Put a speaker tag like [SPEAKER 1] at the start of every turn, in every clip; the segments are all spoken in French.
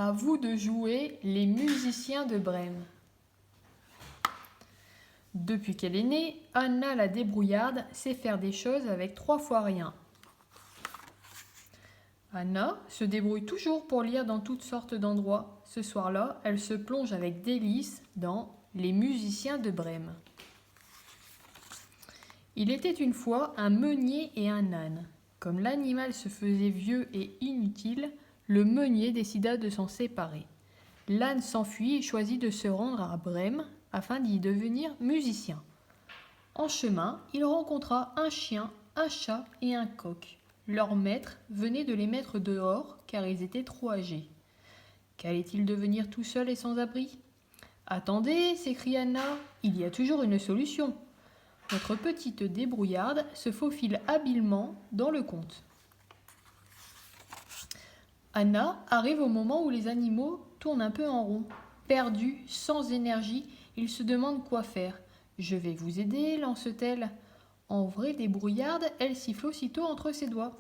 [SPEAKER 1] À vous de jouer les musiciens de Brême. Depuis qu'elle est née, Anna la débrouillarde sait faire des choses avec 3 fois rien. Anna se débrouille toujours pour lire dans toutes sortes d'endroits. Ce soir-là, elle se plonge avec délice dans les musiciens de Brême. Il était une fois un meunier et un âne. Comme l'animal se faisait vieux et inutile, le meunier décida de s'en séparer. L'âne s'enfuit et choisit de se rendre à Brême afin d'y devenir musicien. En chemin, il rencontra un chien, un chat et un coq. Leur maître venait de les mettre dehors car ils étaient trop âgés. Qu'allait-il devenir tout seul et sans abri ? Attendez, s'écria Anna, il y a toujours une solution. Notre petite débrouillarde se faufile habilement dans le conte. Anna arrive au moment où les animaux tournent un peu en rond. Perdus, sans énergie, ils se demandent quoi faire. « Je vais vous aider », lance-t-elle. En vraie débrouillarde, elle siffle aussitôt entre ses doigts.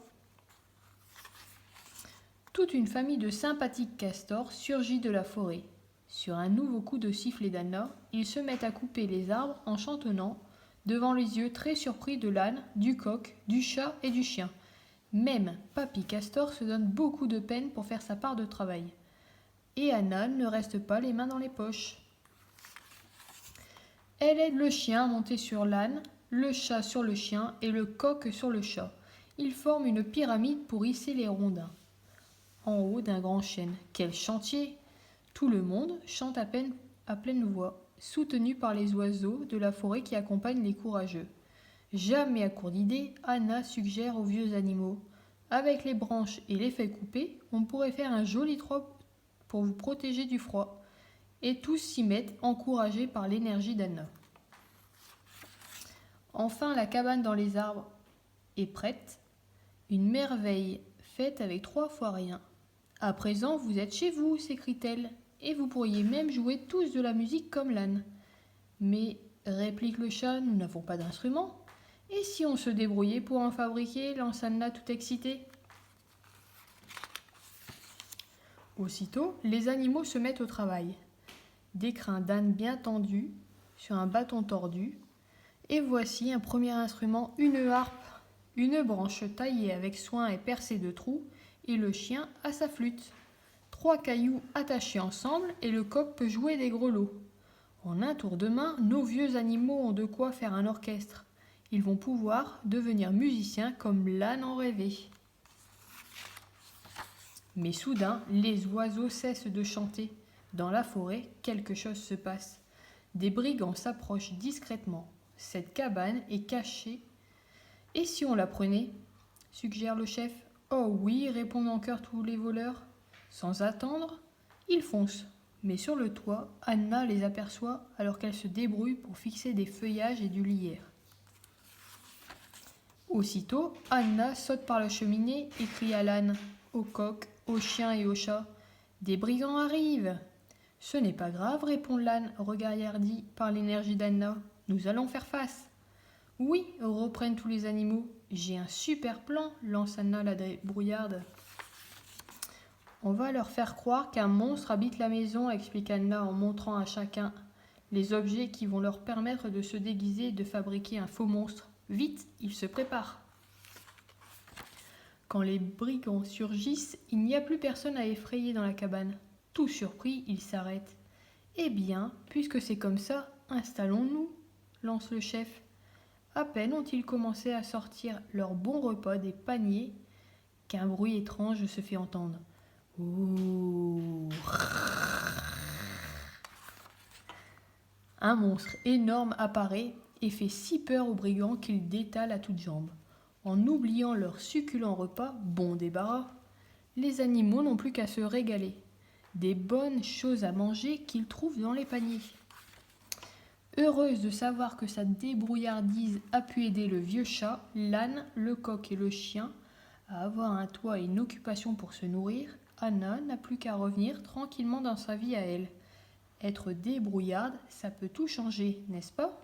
[SPEAKER 1] Toute une famille de sympathiques castors surgit de la forêt. Sur un nouveau coup de sifflet d'Anna, ils se mettent à couper les arbres en chantonnant, devant les yeux très surpris de l'âne, du coq, du chat et du chien. Même Papy Castor se donne beaucoup de peine pour faire sa part de travail. Et Anna ne reste pas les mains dans les poches. Elle aide le chien à monter sur l'âne, le chat sur le chien et le coq sur le chat. Ils forment une pyramide pour hisser les rondins. En haut d'un grand chêne. Quel chantier! Tout le monde chante à pleine voix, soutenu par les oiseaux de la forêt qui accompagnent les courageux. Jamais à court d'idées, Anna suggère aux vieux animaux. Avec les branches et les feuilles coupées, on pourrait faire un joli toit pour vous protéger du froid. Et tous s'y mettent, encouragés par l'énergie d'Anna. Enfin, la cabane dans les arbres est prête. Une merveille faite avec 3 fois rien. À présent, vous êtes chez vous, s'écrie-t-elle, et vous pourriez même jouer tous de la musique comme l'âne. Mais, réplique le chat, nous n'avons pas d'instrument. Et si on se débrouillait pour en fabriquer, lance Anna tout excitée. Aussitôt, les animaux se mettent au travail. Des crins d'âne bien tendus sur un bâton tordu. Et voici un premier instrument, une harpe, une branche taillée avec soin et percée de trous, et le chien à sa flûte. 3 cailloux attachés ensemble et le coq peut jouer des grelots. En un tour de main, nos vieux animaux ont de quoi faire un orchestre. Ils vont pouvoir devenir musiciens comme l'âne en rêvait. Mais soudain, les oiseaux cessent de chanter. Dans la forêt, quelque chose se passe. Des brigands s'approchent discrètement. Cette cabane est cachée. Et si on la prenait ? Suggère le chef. Oh oui, répondent en chœur tous les voleurs. Sans attendre, ils foncent. Mais sur le toit, Anna les aperçoit alors qu'elle se débrouille pour fixer des feuillages et du lierre. Aussitôt, Anna saute par la cheminée et crie à l'âne, au coq, au chien et au chat. « Des brigands arrivent !» « Ce n'est pas grave, répond l'âne, regardé par l'énergie d'Anna. Nous allons faire face. Oui, reprennent tous les animaux. J'ai un super plan, lance Anna la débrouillarde. On va leur faire croire qu'un monstre habite la maison, explique Anna en montrant à chacun les objets qui vont leur permettre de se déguiser et de fabriquer un faux monstre. Vite, ils se préparent. Quand les brigands surgissent, il n'y a plus personne à effrayer dans la cabane. Tout surpris, ils s'arrêtent. Eh bien, puisque c'est comme ça, installons-nous, lance le chef. À peine ont-ils commencé à sortir leur bon repas des paniers qu'un bruit étrange se fait entendre. Ouh. Un monstre énorme apparaît et fait si peur aux brigands qu'ils détalent à toutes jambes. En oubliant leur succulent repas, bon débarras, les animaux n'ont plus qu'à se régaler. Des bonnes choses à manger qu'ils trouvent dans les paniers. Heureuse de savoir que sa débrouillardise a pu aider le vieux chat, l'âne, le coq et le chien à avoir un toit et une occupation pour se nourrir, Anna n'a plus qu'à revenir tranquillement dans sa vie à elle. Être débrouillarde, ça peut tout changer, n'est-ce pas ?